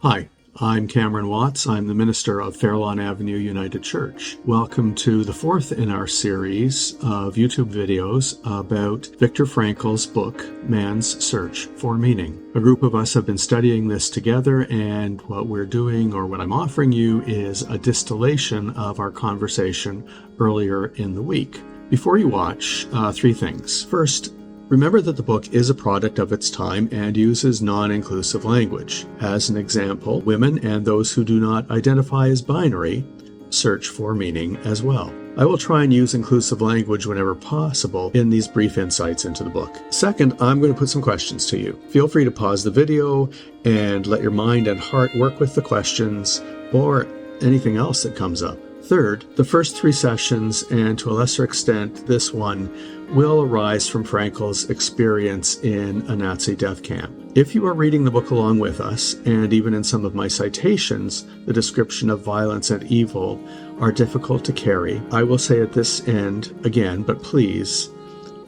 Hi, I'm Cameron Watts. I'm the minister of Fairlawn Avenue United Church. Welcome to the fourth in our series of YouTube videos about Viktor Frankl's book, Man's Search for Meaning. A group of us have been studying this together, and what we're doing, or what I'm offering you, is a distillation of our conversation earlier in the week. Before you watch, three things. First, remember that the book is a product of its time and uses non-inclusive language. As an example, women and those who do not identify as binary search for meaning as well. I will try and use inclusive language whenever possible in these brief insights into the book. Second, I'm going to put some questions to you. Feel free to pause the video and let your mind and heart work with the questions or anything else that comes up. Third, the first three sessions, and to a lesser extent this one, will arise from Frankl's experience in a Nazi death camp. If you are reading the book along with us, and even in some of my citations, the description of violence and evil are difficult to carry, I will say at this end again, but please,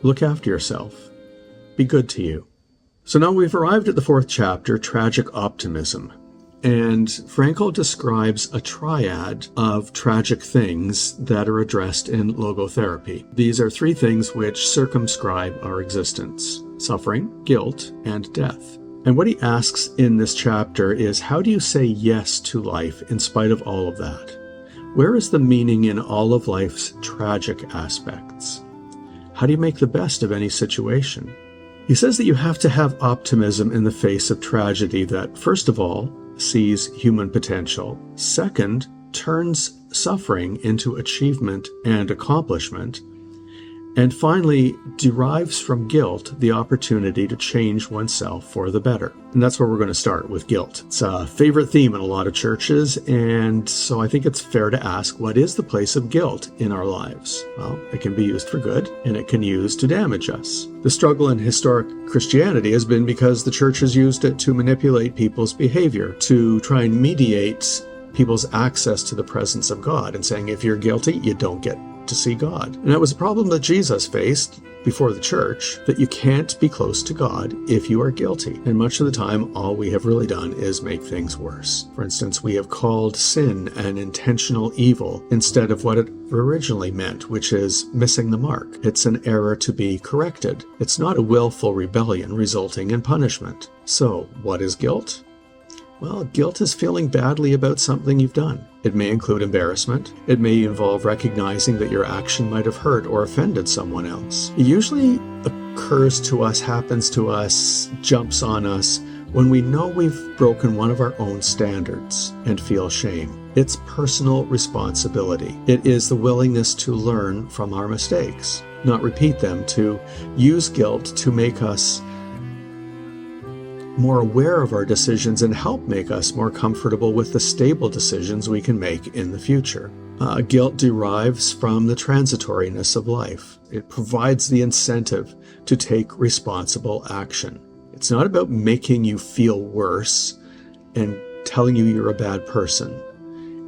look after yourself. Be good to you. So now we've arrived at the fourth chapter, Tragic Optimism. And Frankl describes a triad of tragic things that are addressed in logotherapy. These are three things which circumscribe our existence: suffering, guilt, and death. And what he asks in this chapter is, how do you say yes to life in spite of all of that? Where is the meaning in all of life's tragic aspects? How do you make the best of any situation? He says that you have to have optimism in the face of tragedy that, first of all, sees human potential. Second, turns suffering into achievement and accomplishment. And finally, derives from guilt the opportunity to change oneself for the better. And that's where we're going to start, with guilt. It's a favorite theme in a lot of churches, and so I think it's fair to ask, what is the place of guilt in our lives? Well, it can be used for good, and it can use to damage us. The struggle in historic Christianity has been because the church has used it to manipulate people's behavior, to try and mediate people's access to the presence of God, and saying, if you're guilty, you don't get to see God. And that was a problem that Jesus faced before the church, that you can't be close to God if you are guilty. And much of the time, all we have really done is make things worse. For instance, we have called sin an intentional evil instead of what it originally meant, which is missing the mark. It's an error to be corrected. It's not a willful rebellion resulting in punishment. So, what is guilt? Well, guilt is feeling badly about something you've done. It may include embarrassment. It may involve recognizing that your action might have hurt or offended someone else. It usually occurs to us, happens to us, jumps on us when we know we've broken one of our own standards and feel shame. It's personal responsibility. It is the willingness to learn from our mistakes, not repeat them, to use guilt to make us more aware of our decisions and help make us more comfortable with the stable decisions we can make in the future. Guilt derives from the transitoriness of life. It provides the incentive to take responsible action. It's not about making you feel worse and telling you you're a bad person.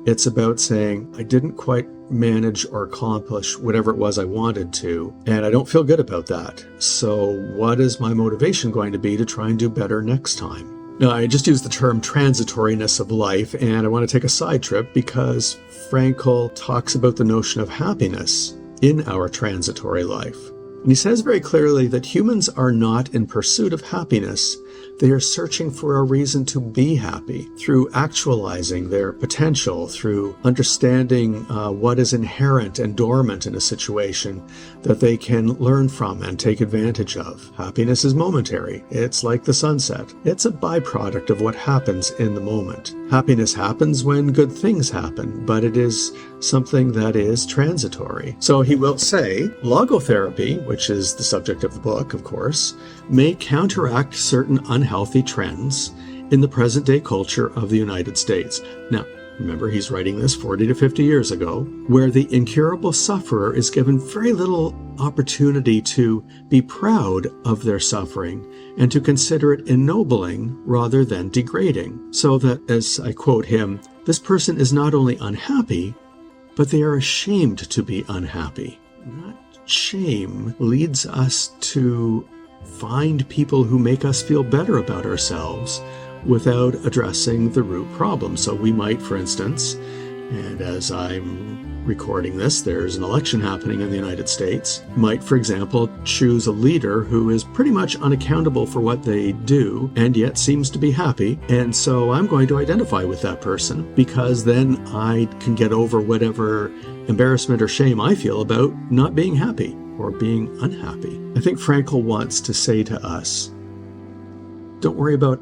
It's about saying, I didn't quite manage or accomplish whatever it was I wanted to, and I don't feel good about that. So what is my motivation going to be to try and do better next time? Now, I just used the term transitoriness of life, and I want to take a side trip because Frankl talks about the notion of happiness in our transitory life. And he says very clearly that humans are not in pursuit of happiness. They are searching for a reason to be happy through actualizing their potential, through understanding what is inherent and dormant in a situation that they can learn from and take advantage of. Happiness is momentary. It's like the sunset. It's a byproduct of what happens in the moment. Happiness happens when good things happen, but it is something that is transitory. So he will say, logotherapy, which is the subject of the book, of course, may counteract certain unhealthy trends in the present-day culture of the United States. Now, remember, he's writing this 40 to 50 years ago, where the incurable sufferer is given very little opportunity to be proud of their suffering and to consider it ennobling rather than degrading. So that, as I quote him, this person is not only unhappy, but they are ashamed to be unhappy. That shame leads us to find people who make us feel better about ourselves without addressing the root problem. So we might, for instance, and as I'm recording this, there's an election happening in the United States, might, for example, choose a leader who is pretty much unaccountable for what they do and yet seems to be happy. And so I'm going to identify with that person, because then I can get over whatever embarrassment or shame I feel about not being happy or being unhappy. I think Frankl wants to say to us, don't worry about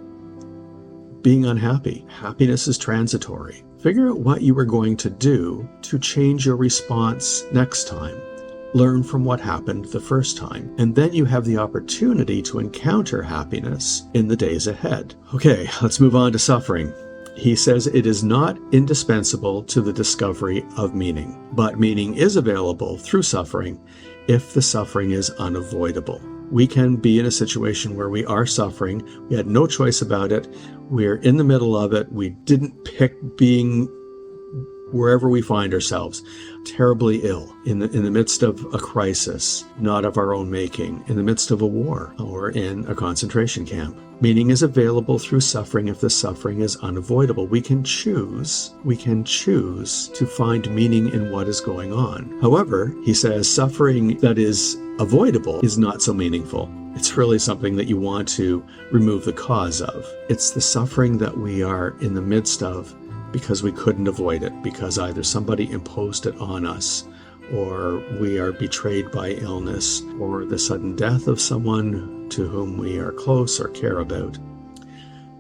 being unhappy. Happiness is transitory. Figure out what you are going to do to change your response next time. Learn from what happened the first time, and then you have the opportunity to encounter happiness in the days ahead. Okay, let's move on to suffering. He says it is not indispensable to the discovery of meaning, but meaning is available through suffering if the suffering is unavoidable. We can be in a situation where we are suffering. We had no choice about it. We're in the middle of it. We didn't pick being wherever we find ourselves, terribly ill, in the midst of a crisis, not of our own making, in the midst of a war, or in a concentration camp. Meaning is available through suffering if the suffering is unavoidable. We can choose to find meaning in what is going on. However, he says suffering that is avoidable is not so meaningful. It's really something that you want to remove the cause of. It's the suffering that we are in the midst of because we couldn't avoid it, because either somebody imposed it on us, or we are betrayed by illness, or the sudden death of someone to whom we are close or care about.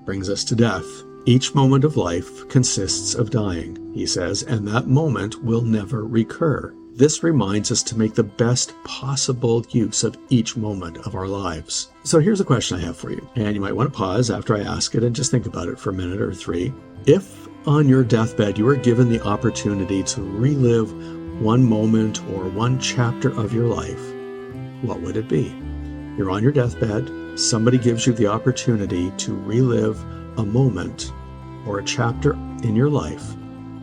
Brings us to death. Each moment of life consists of dying, he says, and that moment will never recur. This reminds us to make the best possible use of each moment of our lives. So here's a question I have for you, and you might want to pause after I ask it and just think about it for a minute or three. If on your deathbed you were given the opportunity to relive one moment or one chapter of your life, what would it be? You're on your deathbed, somebody gives you the opportunity to relive a moment or a chapter in your life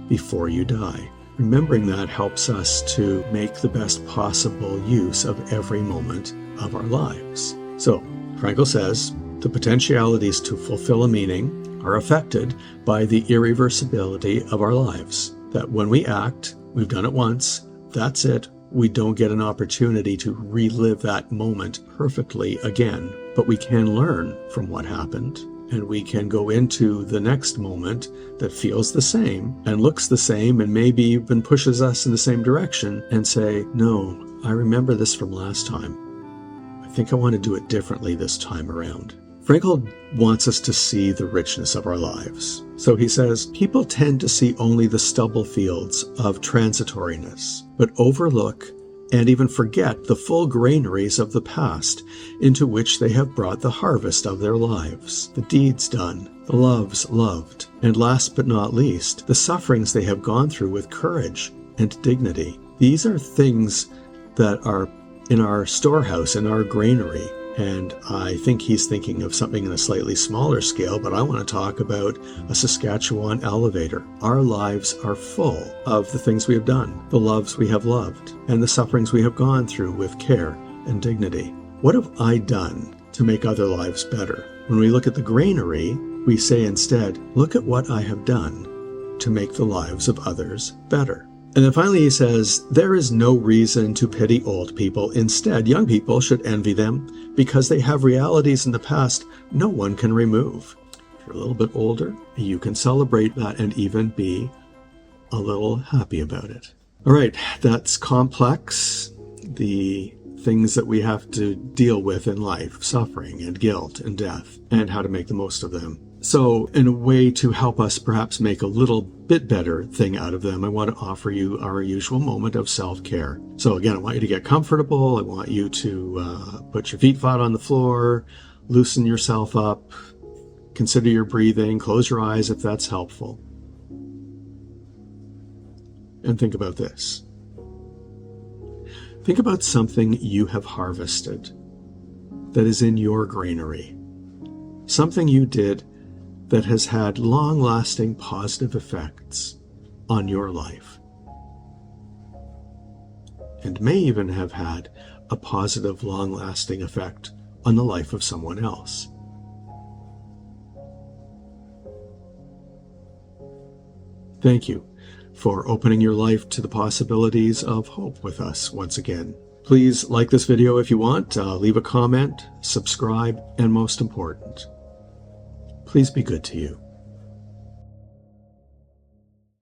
before you die. Remembering that helps us to make the best possible use of every moment of our lives. So, Frankl says, the potentialities to fulfill a meaning are affected by the irreversibility of our lives. That when we act, we've done it once, that's it. We don't get an opportunity to relive that moment perfectly again, but we can learn from what happened, and we can go into the next moment that feels the same and looks the same and maybe even pushes us in the same direction and say, no, I remember this from last time. I think I want to do it differently this time around. Frankl wants us to see the richness of our lives. So he says, people tend to see only the stubble fields of transitoriness, but overlook and even forget the full granaries of the past into which they have brought the harvest of their lives, the deeds done, the loves loved, and last but not least, the sufferings they have gone through with courage and dignity. These are things that are in our storehouse, in our granary. And I think he's thinking of something in a slightly smaller scale, but I want to talk about a Saskatchewan elevator. Our lives are full of the things we have done, the loves we have loved, and the sufferings we have gone through with care and dignity. What have I done to make other lives better? When we look at the granary, we say instead, look at what I have done to make the lives of others better. And then finally he says, there is no reason to pity old people. Instead, young people should envy them because they have realities in the past no one can remove. If you're a little bit older, you can celebrate that and even be a little happy about it. All right, that's complex. The things that we have to deal with in life, suffering and guilt and death, and how to make the most of them. So in a way to help us perhaps make a little bit better thing out of them, I want to offer you our usual moment of self-care. So again, I want you to get comfortable. I want you to put your feet flat on the floor, loosen yourself up, consider your breathing, close your eyes if that's helpful. And think about this. Think about something you have harvested that is in your granary. Something you did that has had long-lasting positive effects on your life, and may even have had a positive, long-lasting effect on the life of someone else. Thank you for opening your life to the possibilities of hope with us once again. Please like this video if you want, leave a comment, subscribe, and most important, please be good to you.